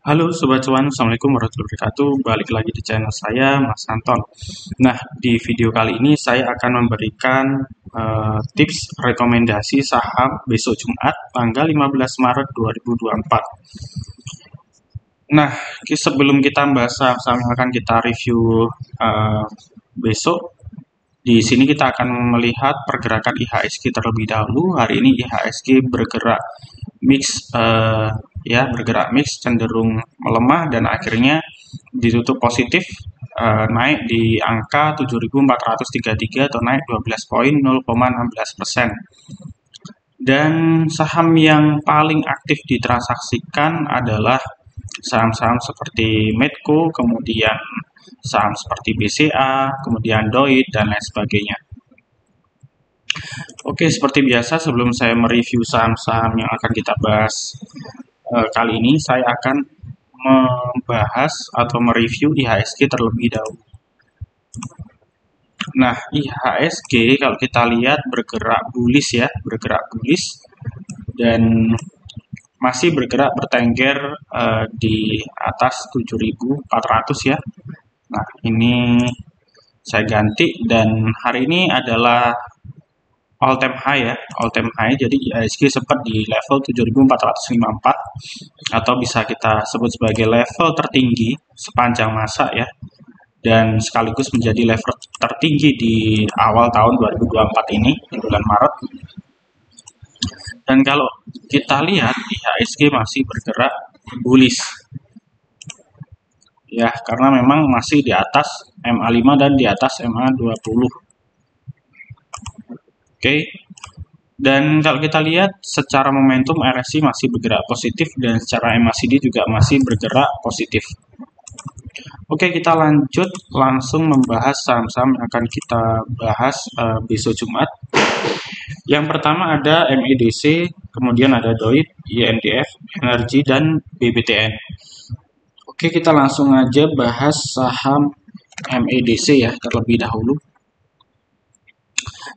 Halo Sobat Cuan, Assalamualaikum warahmatullahi wabarakatuh. Balik lagi di channel saya, Mas Anton. Nah, di video kali ini saya akan memberikan tips rekomendasi saham besok Jumat, tanggal 15 Maret 2024. Nah, sebelum kita bahas saham yang akan kita review besok, di sini kita akan melihat pergerakan IHSG terlebih dahulu. Hari ini IHSG bergerak bergerak mix cenderung melemah dan akhirnya ditutup positif, naik di angka 7.433 atau naik 12 poin 0,16%. Dan saham yang paling aktif ditransaksikan adalah saham-saham seperti Medco, kemudian saham seperti BCA, kemudian Doit, dan lain sebagainya. Oke, seperti biasa sebelum saya mereview saham-saham yang akan kita bahas kali ini, saya akan membahas atau mereview IHSG terlebih dahulu. Nah, IHSG kalau kita lihat bergerak bullish ya, dan masih bergerak bertengger di atas 7.400 ya. Nah, ini saya ganti dan hari ini adalah all time high ya, all time high. Jadi IHSG sempat di level 7.454 atau bisa kita sebut sebagai level tertinggi sepanjang masa ya, dan sekaligus menjadi level tertinggi di awal tahun 2024 ini di bulan Maret. Dan kalau kita lihat IHSG masih bergerak bullish ya, karena memang masih di atas MA5 dan di atas MA20. Oke. Dan kalau kita lihat secara momentum RSI masih bergerak positif dan secara MACD juga masih bergerak positif. Oke, kita lanjut langsung membahas saham-saham yang akan kita bahas besok Jumat. Yang pertama ada MEDC, kemudian ada Doit, INDF, Energi, dan BBTN. Oke, kita langsung aja bahas saham MEDC ya terlebih dahulu.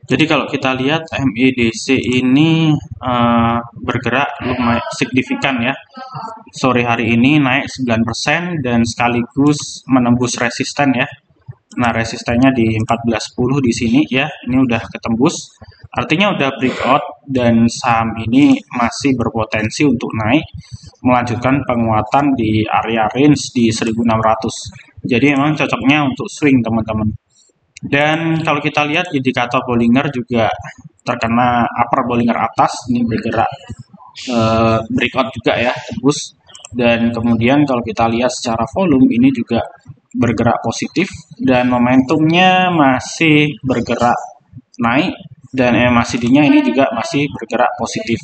Jadi kalau kita lihat MEDC ini bergerak lumayan signifikan ya. Sore hari ini naik 9% dan sekaligus menembus resisten ya. Nah, resistennya di 14.10 di sini ya. Ini udah ketembus. Artinya udah breakout dan saham ini masih berpotensi untuk naik, melanjutkan penguatan di area range di 1.600. Jadi memang cocoknya untuk swing teman-teman. Dan kalau kita lihat indikator Bollinger juga terkena upper Bollinger atas, ini bergerak breakout juga ya, tembus. Dan kemudian kalau kita lihat secara volume ini juga bergerak positif dan momentumnya masih bergerak naik dan MACD-nya ini juga masih bergerak positif.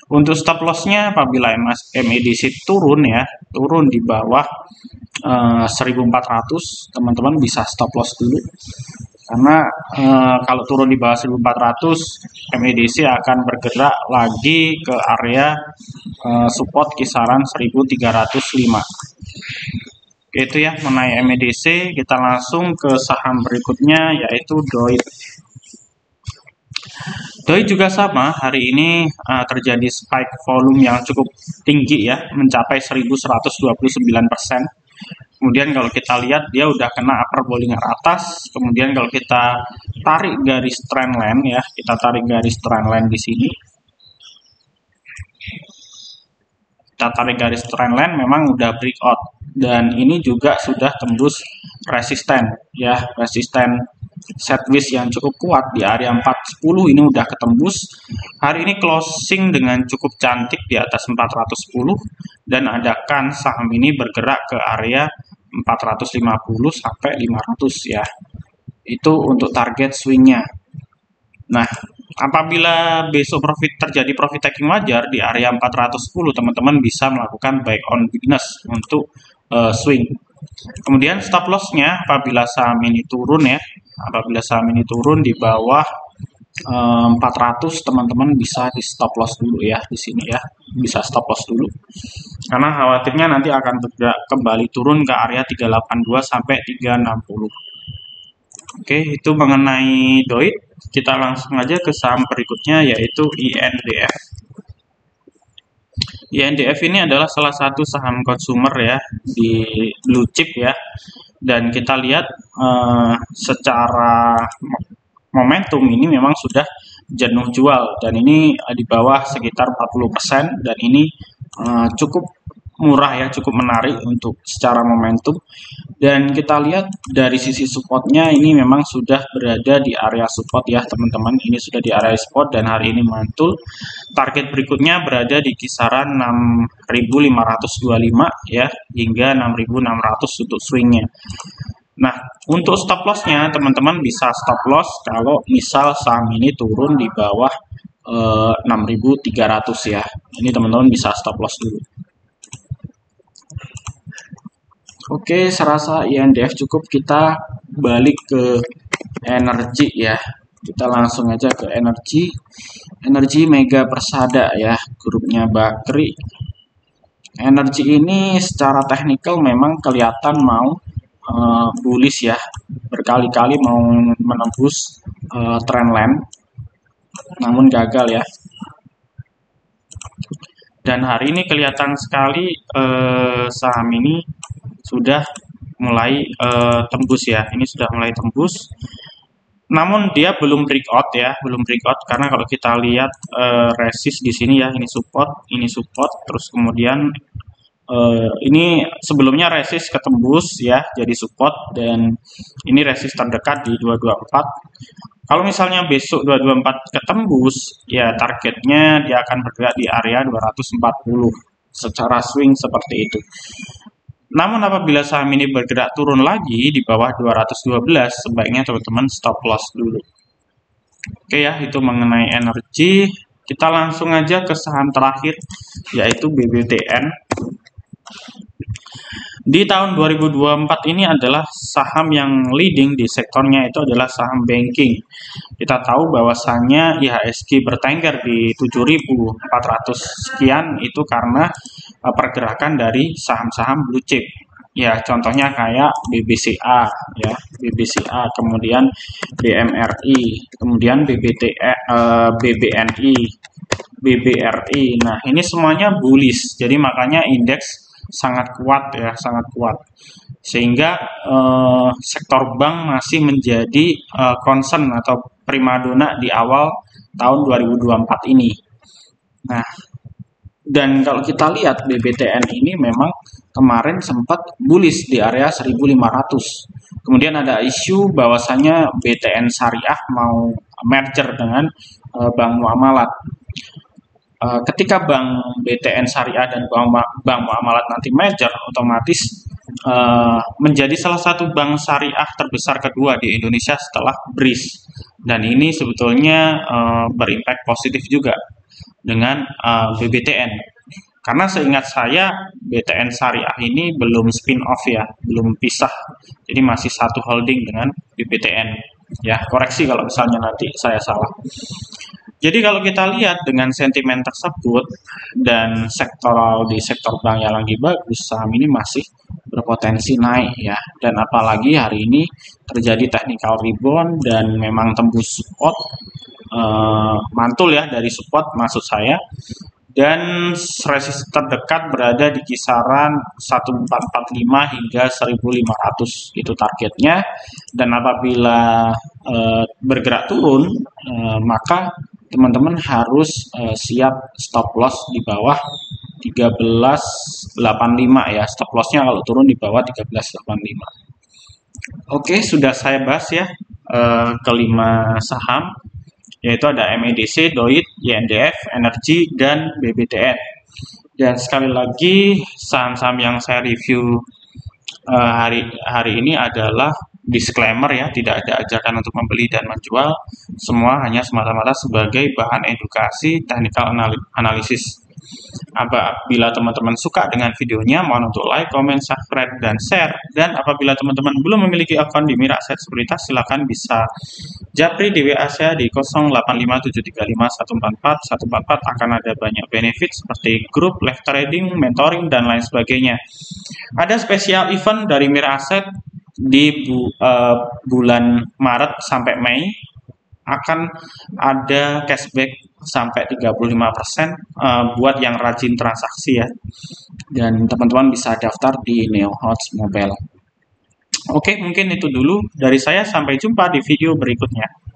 Untuk stop loss-nya apabila MEDC turun ya, turun di bawah 1.400, teman-teman bisa stop loss dulu. Karena kalau turun di bawah 1.400, MEDC akan bergerak lagi ke area support kisaran 1.305. Itu ya mengenai MEDC. Kita langsung ke saham berikutnya yaitu Doit. Doit juga sama, hari ini terjadi spike volume yang cukup tinggi ya, mencapai 1.129%. Kemudian kalau kita lihat dia udah kena upper Bollinger atas. Kemudian kalau kita tarik garis trendline ya, kita tarik garis trendline di sini. Kita tarik garis trendline memang udah breakout dan ini juga sudah tembus resisten ya, resisten sideways yang cukup kuat di area 410 ini udah ketembus. Hari ini closing dengan cukup cantik di atas 410 dan adakan saham ini bergerak ke area 450 sampai 500 ya. Itu untuk target swingnya. Nah, apabila besok terjadi profit taking wajar di area 410, teman-teman bisa melakukan buy on weakness untuk swing. Kemudian stop loss-nya apabila saham ini turun ya, apabila saham ini turun di bawah 400, teman-teman bisa di stop loss dulu ya di sini ya, bisa stop loss dulu. Karena khawatirnya nanti akan bergerak kembali turun ke area 382 sampai 360. Oke, itu mengenai Doit. Kita langsung aja ke saham berikutnya yaitu INDF. INDF ini adalah salah satu saham konsumer ya di blue chip ya, dan kita lihat secara momentum ini memang sudah jenuh jual, dan ini di bawah sekitar 40%, dan ini cukup murah ya, cukup menarik untuk secara momentum. Dan kita lihat dari sisi supportnya ini memang sudah berada di area support ya teman-teman, ini sudah di area support dan hari ini mantul. Target berikutnya berada di kisaran 6.525 ya hingga 6.600 untuk swingnya. Nah, untuk stop lossnya teman-teman bisa stop loss kalau misal saham ini turun di bawah 6.300 ya. Ini teman-teman bisa stop loss dulu. Oke, serasa INDF cukup, kita balik ke energi ya. Kita langsung aja ke energi. Energi Mega Persada ya, grupnya Bakri. Energi ini secara teknikal memang kelihatan mau bullish ya. Berkali-kali mau menembus trendline, namun gagal ya. Dan hari ini kelihatan sekali saham ini sudah mulai tembus ya, ini sudah mulai tembus, namun dia belum breakout ya, belum breakout karena kalau kita lihat resist di sini ya, ini support, terus kemudian ini sebelumnya resist ketembus ya, jadi support, dan ini resist terdekat di 224. Kalau misalnya besok 224 ketembus, ya targetnya dia akan bergerak di area 240 secara swing seperti itu. Namun apabila saham ini bergerak turun lagi di bawah 212, sebaiknya teman-teman stop loss dulu. Oke ya, itu mengenai energi. Kita langsung aja ke saham terakhir, yaitu BBTN. Di tahun 2024 ini adalah saham yang leading di sektornya itu adalah saham banking. Kita tahu bahwasannya IHSG bertengger di 7.400 sekian itu karena pergerakan dari saham-saham blue chip. Ya, contohnya kayak BBCA ya, BBCA, kemudian BMRI, kemudian BBNI, BBRI. Nah, ini semuanya bullish. Jadi makanya indeks sangat kuat ya, sangat kuat, sehingga sektor bank masih menjadi concern atau primadona di awal tahun 2024 ini. Nah, dan kalau kita lihat BBTN ini memang kemarin sempat bullish di area 1.500. Kemudian ada isu bahwasanya BTN Syariah mau merger dengan Bank Muamalat. Ketika Bank BTN Syariah dan Bank Muamalat nanti merger, otomatis menjadi salah satu bank syariah terbesar kedua di Indonesia setelah BRIS. Dan ini sebetulnya berimpact positif juga dengan BBTN. Karena seingat saya BTN Syariah ini belum spin off ya, belum pisah. Jadi masih satu holding dengan BBTN. Ya, koreksi kalau misalnya nanti saya salah. Jadi kalau kita lihat dengan sentimen tersebut dan sektoral di sektor bank yang lagi bagus, saham ini masih berpotensi naik ya. Dan apalagi hari ini terjadi technical rebound dan memang tembus support, mantul ya dari support maksud saya. Dan resist terdekat berada di kisaran 1445 hingga 1500 itu targetnya. Dan apabila bergerak turun, maka teman-teman harus siap stop loss di bawah 1385 ya. Stop lossnya kalau turun di bawah 1385. Oke, sudah saya bahas ya kelima saham, yaitu ada MEDC, DOIT, INDF, Energi, dan BBTN. Dan sekali lagi saham-saham yang saya review hari ini adalah disclaimer ya, tidak ada ajakan untuk membeli dan menjual, semua hanya semata-mata sebagai bahan edukasi technical analisis. Apabila teman-teman suka dengan videonya, mohon untuk like, comment, subscribe, dan share. Dan apabila teman-teman belum memiliki akun di Mira Aset Sekuritas, silakan bisa japri di WA saya di 085735144144. Akan ada banyak benefit seperti grup, live trading, mentoring, dan lain sebagainya. Ada spesial event dari Mira Aset di bulan Maret sampai Mei. akan ada cashback sampai 35% buat yang rajin transaksi ya. Dan teman-teman bisa daftar di NeoHots Mobile. Oke, mungkin itu dulu dari saya. Sampai jumpa di video berikutnya.